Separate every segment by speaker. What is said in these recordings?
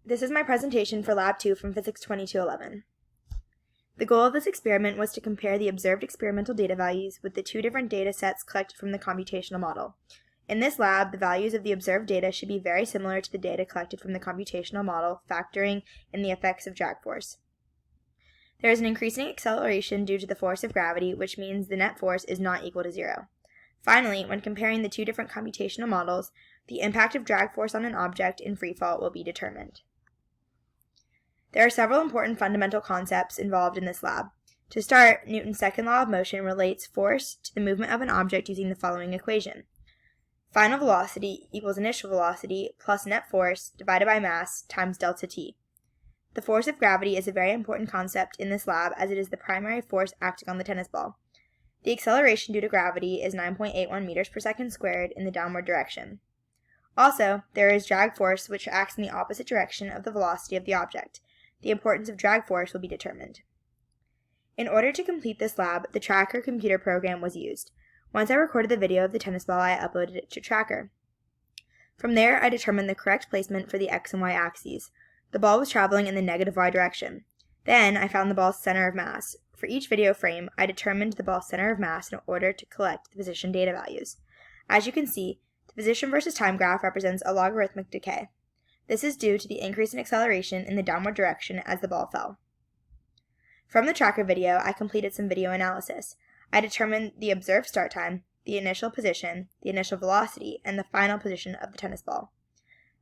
Speaker 1: This is my presentation for Lab 2 from Physics 2211. The goal of this experiment was to compare the observed experimental data values with the two different data sets collected from the computational model. In this lab, the values of the observed data should be very similar to the data collected from the computational model, factoring in the effects of drag force. There is an increasing acceleration due to the force of gravity, which means the net force is not equal to zero. Finally, when comparing the two different computational models, the impact of drag force on an object in freefall will be determined. There are several important fundamental concepts involved in this lab. To start, Newton's second law of motion relates force to the movement of an object using the following equation. Final velocity equals initial velocity plus net force divided by mass times delta t. The force of gravity is a very important concept in this lab as it is the primary force acting on the tennis ball. The acceleration due to gravity is 9.81 meters per second squared in the downward direction. Also, there is drag force which acts in the opposite direction of the velocity of the object. The importance of drag force will be determined. In order to complete this lab, the Tracker computer program was used. Once I recorded the video of the tennis ball, I uploaded it to Tracker. From there, I determined the correct placement for the x and y axes. The ball was traveling in the negative y direction. Then, I found the ball's center of mass. For each video frame, I determined the ball's center of mass in order to collect the position data values. As you can see, the position versus time graph represents a logarithmic decay. This is due to the increase in acceleration in the downward direction as the ball fell. From the Tracker video, I completed some video analysis. I determined the observed start time, the initial position, the initial velocity, and the final position of the tennis ball.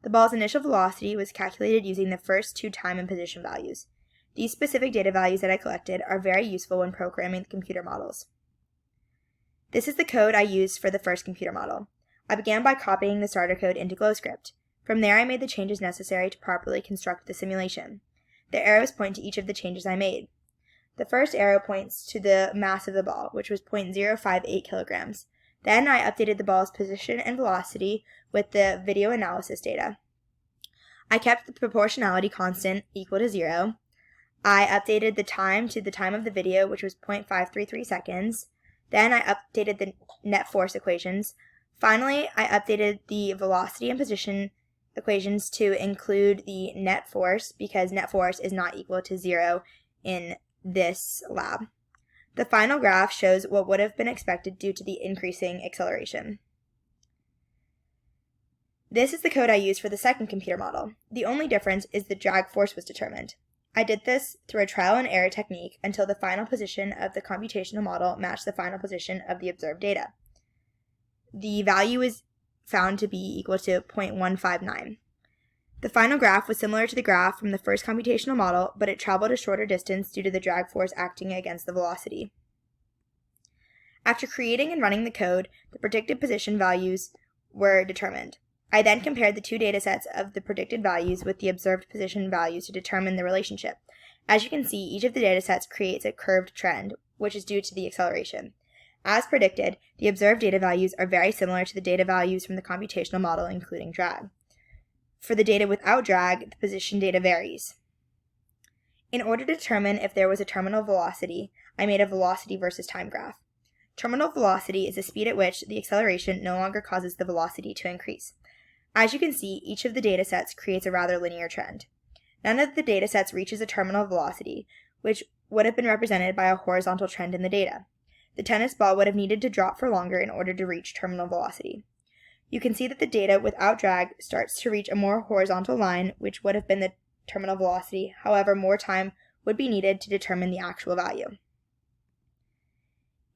Speaker 1: The ball's initial velocity was calculated using the first two time and position values. These specific data values that I collected are very useful when programming the computer models. This is the code I used for the first computer model. I began by copying the starter code into GlowScript. From there, I made the changes necessary to properly construct the simulation. The arrows point to each of the changes I made. The first arrow points to the mass of the ball, which was 0.058 kilograms. Then I updated the ball's position and velocity with the video analysis data. I kept the proportionality constant equal to 0. I updated the time to the time of the video, which was 0.533 seconds. Then I updated the net force equations. Finally, I updated the velocity and position equations to include the net force because net force is not equal to 0 in this lab. The final graph shows what would have been expected due to the increasing acceleration. This is the code I used for the second computer model. The only difference is the drag force was determined. I did this through a trial and error technique until the final position of the computational model matched the final position of the observed data. The value is found to be equal to 0.159. The final graph was similar to the graph from the first computational model, but it traveled a shorter distance due to the drag force acting against the velocity. After creating and running the code, the predicted position values were determined. I then compared the two data sets of the predicted values with the observed position values to determine the relationship. As you can see, each of the data sets creates a curved trend, which is due to the acceleration. As predicted, the observed data values are very similar to the data values from the computational model, including drag. For the data without drag, the position data varies. In order to determine if there was a terminal velocity, I made a velocity versus time graph. Terminal velocity is the speed at which the acceleration no longer causes the velocity to increase. As you can see, each of the data sets creates a rather linear trend. None of the data sets reaches a terminal velocity, which would have been represented by a horizontal trend in the data. The tennis ball would have needed to drop for longer in order to reach terminal velocity. You can see that the data without drag starts to reach a more horizontal line, which would have been the terminal velocity. However, more time would be needed to determine the actual value.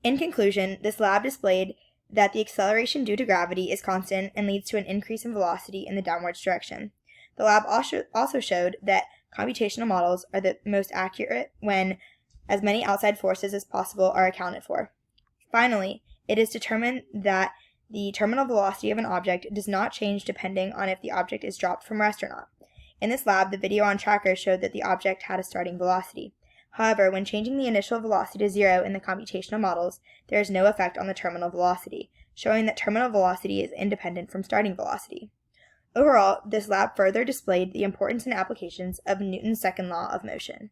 Speaker 1: In conclusion, this lab displayed that the acceleration due to gravity is constant and leads to an increase in velocity in the downwards direction. The lab also showed that computational models are the most accurate when as many outside forces as possible are accounted for. Finally, it is determined that the terminal velocity of an object does not change depending on if the object is dropped from rest or not. In this lab, the video on Tracker showed that the object had a starting velocity. However, when changing the initial velocity to 0 in the computational models, there is no effect on the terminal velocity, showing that terminal velocity is independent from starting velocity. Overall, this lab further displayed the importance and applications of Newton's second law of motion.